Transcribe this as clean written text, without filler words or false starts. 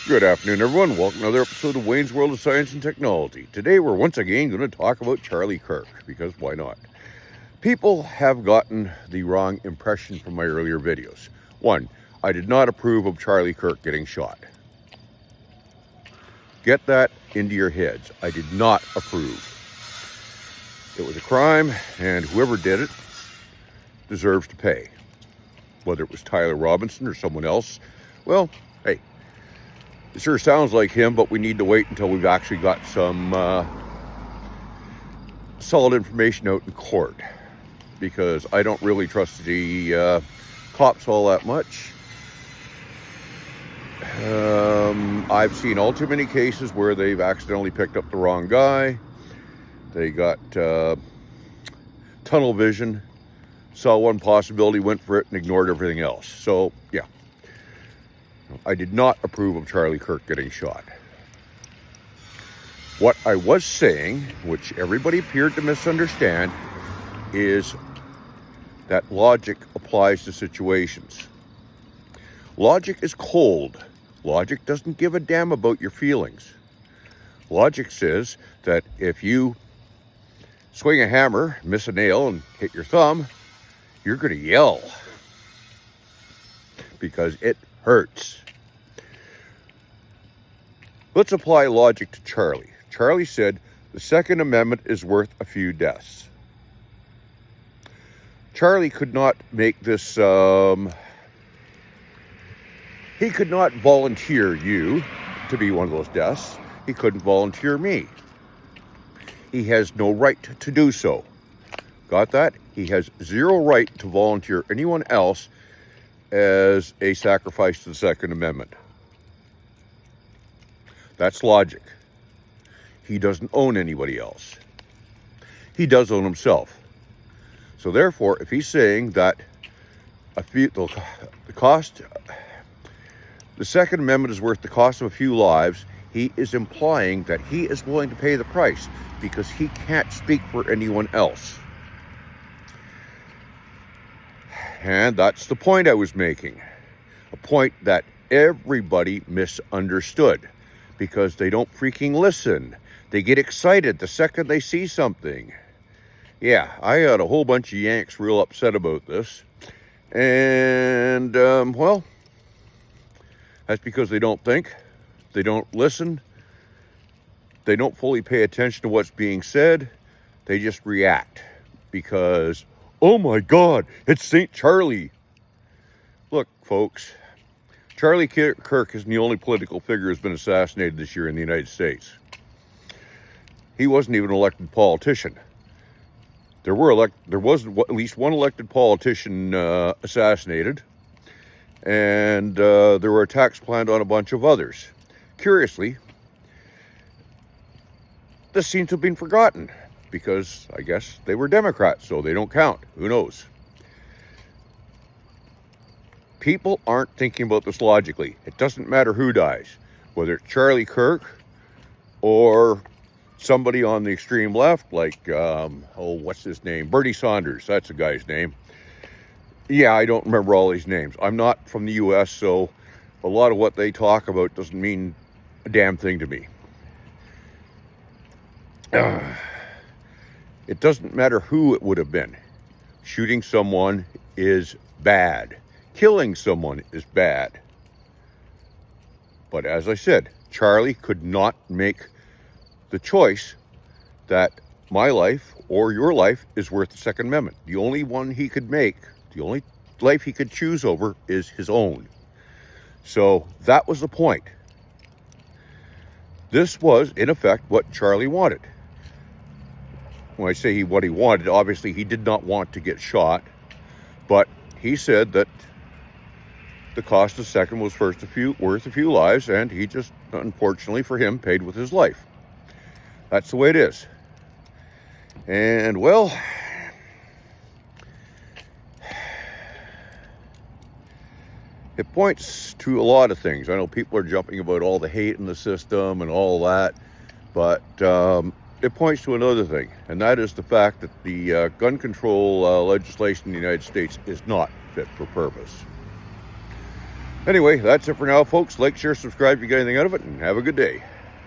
Good afternoon, everyone. Welcome to another episode of Wayne's World of Science and Technology. Today, we're once again going to talk about Charlie Kirk, because why not? People have gotten the wrong impression from my earlier videos. One, I did not approve of Charlie Kirk getting shot. Get that into your heads. I did not approve. It was a crime, and whoever did it deserves to pay. Whether it was Tyler Robinson or someone else, well, hey, it sure sounds like him, but we need to wait until we've actually got some solid information out in court, because I don't really trust the cops all that much. I've seen all too many cases where they've accidentally picked up the wrong guy. They got tunnel vision, saw one possibility, went for it, and ignored everything else. So, yeah. I did not approve of Charlie Kirk getting shot. What I was saying, which everybody appeared to misunderstand, is that logic applies to situations. Logic is cold. Logic doesn't give a damn about your feelings. Logic says that if you swing a hammer, miss a nail, and hit your thumb, you're going to yell because it hurts. Let's apply logic to Charlie. Charlie said the Second Amendment is worth a few deaths. Charlie could not make this, he could not volunteer you to be one of those deaths. He couldn't volunteer me. He has no right to do so. Got that? He has zero right to volunteer anyone else as a sacrifice to the Second Amendment. That's logic. He doesn't own anybody else. He does own himself. So therefore, if he's saying that the Second Amendment is worth the cost of a few lives, he is implying that he is willing to pay the price because he can't speak for anyone else. And that's the point I was making. A point that everybody misunderstood, because they don't freaking listen. They get excited the second they see something. Yeah, I had a whole bunch of Yanks real upset about this. And, well, that's because they don't think, they don't listen, they don't fully pay attention to what's being said. They just react because, oh my God, it's St. Charlie. Look, folks, Charlie Kirk isn't the only political figure who's been assassinated this year in the United States. He wasn't even an elected politician. There was at least one elected politician assassinated, and there were attacks planned on a bunch of others. Curiously, this seems to have been forgotten because I guess they were Democrats, so they don't count. Who knows? People aren't thinking about this logically. It doesn't matter who dies, whether it's Charlie Kirk or somebody on the extreme left, like, what's his name? Bernie Sanders. That's the guy's name. Yeah, I don't remember all these names. I'm not from the U.S., so a lot of what they talk about doesn't mean a damn thing to me. It doesn't matter who it would have been. Shooting someone is bad. Killing someone is bad. But as I said, Charlie could not make the choice that my life or your life is worth the Second Amendment. The only one he could make, the only life he could choose over is his own. So that was the point. This was, in effect, what Charlie wanted. When I say what he wanted, obviously he did not want to get shot, but he said that the cost of second was worth a few lives, and he just, unfortunately for him, paid with his life. That's the way it is. And, well, it points to a lot of things. I know people are jumping about all the hate in the system and all that, but it points to another thing, and that is the fact that the gun control legislation in the United States is not fit for purpose. Anyway, that's it for now, folks. Like, share, subscribe if you get anything out of it, and have a good day.